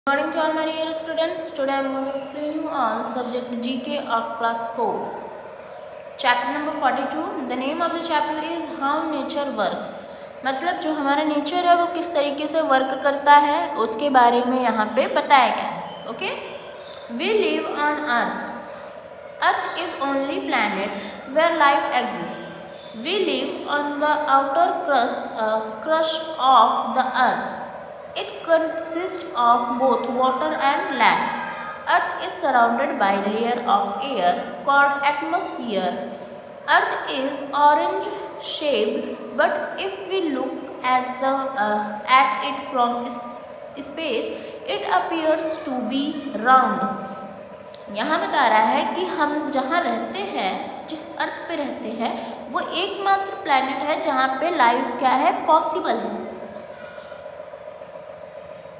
Good morning to all my dear students. Today I am going to explain you on subject GK of class 4. Chapter number 42. The name of the chapter is How Nature Works. मतलब जो हमारा nature है वो किस तरीके से work करता है उसके बारे में यहाँ पे बताया गया है. Okay. We live on Earth. Earth is only planet where life exists. We live on the outer crust of the Earth. It consists of both water and land. Earth is surrounded by a layer of air called atmosphere. Earth is orange shaped, but if we look at it from space, it appears to be round. यहाँ बता रहा है कि हम जहाँ रहते हैं, जिस अर्थ पे रहते हैं, वो एकमात्र प्लैनेट है जहाँ पे लाइफ क्या है, पॉसिबल है.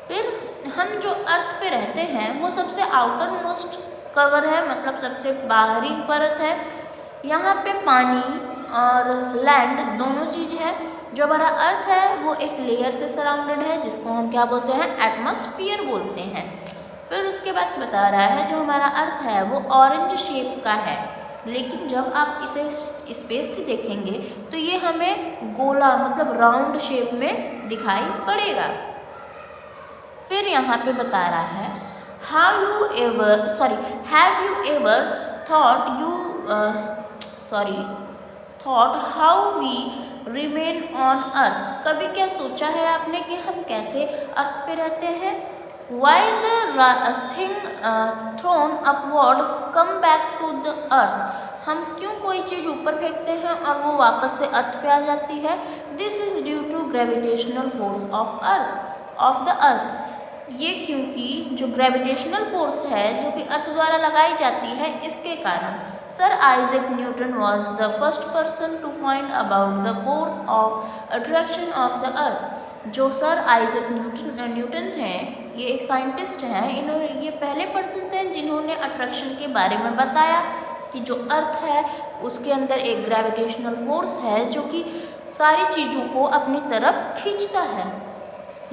फिर हम जो अर्थ पे रहते हैं वो सबसे आउटर मोस्ट कवर है, मतलब सबसे बाहरी परत है. यहाँ पे पानी और लैंड दोनों चीज़ है. जो हमारा अर्थ है वो एक लेयर से सराउंडेड है जिसको हम क्या बोलते हैं, एटमॉस्फेयर बोलते हैं. फिर उसके बाद बता रहा है जो हमारा अर्थ है वो ऑरेंज शेप का है, लेकिन जब आप इसे स्पेस से देखेंगे तो ये हमें गोला मतलब राउंड शेप में दिखाई पड़ेगा. फिर यहाँ पे बता रहा है have you ever thought how we remain on earth. कभी क्या सोचा है आपने कि हम कैसे अर्थ पे रहते हैं. Why the thing thrown upward come back to the earth. हम क्यों कोई चीज़ ऊपर फेंकते हैं और वो वापस से अर्थ पे आ जाती है. This is due to gravitational force of the earth. ये क्योंकि जो ग्रेविटेशनल फोर्स है जो कि अर्थ द्वारा लगाई जाती है इसके कारण. Sir Isaac Newton was the first person to find about the force of attraction of the earth. जो सर आइजैक न्यूटन थे ये एक साइंटिस्ट हैं. इन्होंने ये पहले पर्सन थे जिन्होंने अट्रैक्शन के बारे में बताया कि जो अर्थ है उसके अंदर एक ग्रेविटेशनल फोर्स है जो कि सारी चीज़ों को अपनी तरफ खींचता है.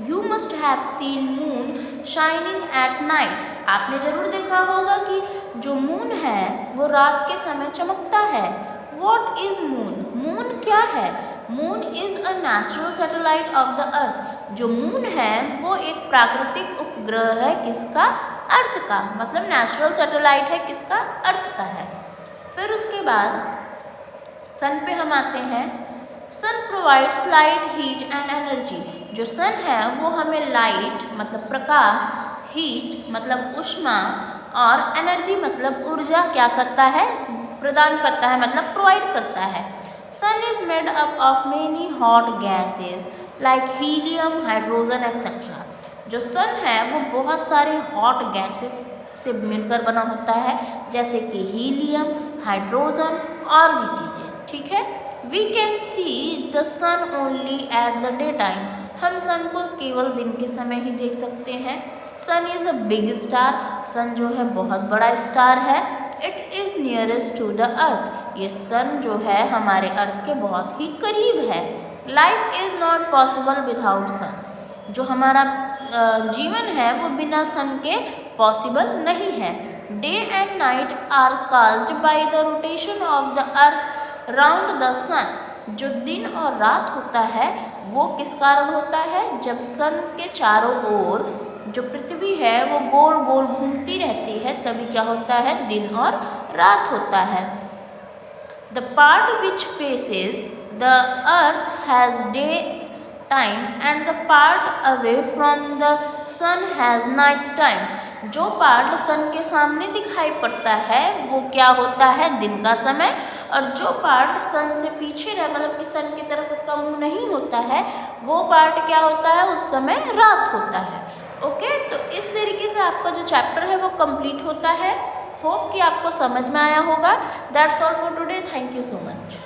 You must have seen moon shining at night. आपने ज़रूर देखा होगा कि जो मून है वो रात के समय चमकता है. What is moon? मून क्या है. Moon is a natural satellite of the earth. जो मून है वो एक प्राकृतिक उपग्रह है किसका, अर्थ का. मतलब नेचुरल सैटेलाइट है किसका, अर्थ का है. फिर उसके बाद सन पे हम आते हैं. Sun provides light, heat and energy. जो सन है वो हमें लाइट मतलब प्रकाश, हीट मतलब ऊष्मा और एनर्जी मतलब ऊर्जा क्या करता है, प्रदान करता है मतलब प्रोवाइड करता है. Sun is made up of many hot gases like helium, hydrogen etcetera. जो सन है वो बहुत सारे हॉट गैसेस से मिलकर बना होता है जैसे कि हीलियम, हाइड्रोजन और भी चीज़ें. ठीक है. We can see the sun only at the day time. हम सन को केवल दिन के समय ही देख सकते हैं. Sun is a big star. Sun जो है बहुत बड़ा स्टार है. It is nearest to the earth. ये सन जो है हमारे अर्थ के बहुत ही करीब है. Life is not possible without sun. जो हमारा जीवन है वो बिना सन के पॉसिबल नहीं है. Day and night are caused by the rotation of the earth round the sun. जो दिन और रात होता है वो किस कारण होता है, जब सन के चारों ओर जो पृथ्वी है वो गोल गोल घूमती रहती है तभी क्या होता है, दिन और रात होता है. The part which faces the earth has day time and the part away from the sun has night time. जो पार्ट सन के सामने दिखाई पड़ता है वो क्या होता है, दिन का समय. और जो पार्ट सन से पीछे रहे मतलब कि सन की तरफ उसका मुंह नहीं होता है वो पार्ट क्या होता है, उस समय रात होता है. ओके. तो इस तरीके से आपका जो चैप्टर है वो कंप्लीट होता है. होप कि आपको समझ में आया होगा. That's all for today. Thank you so much.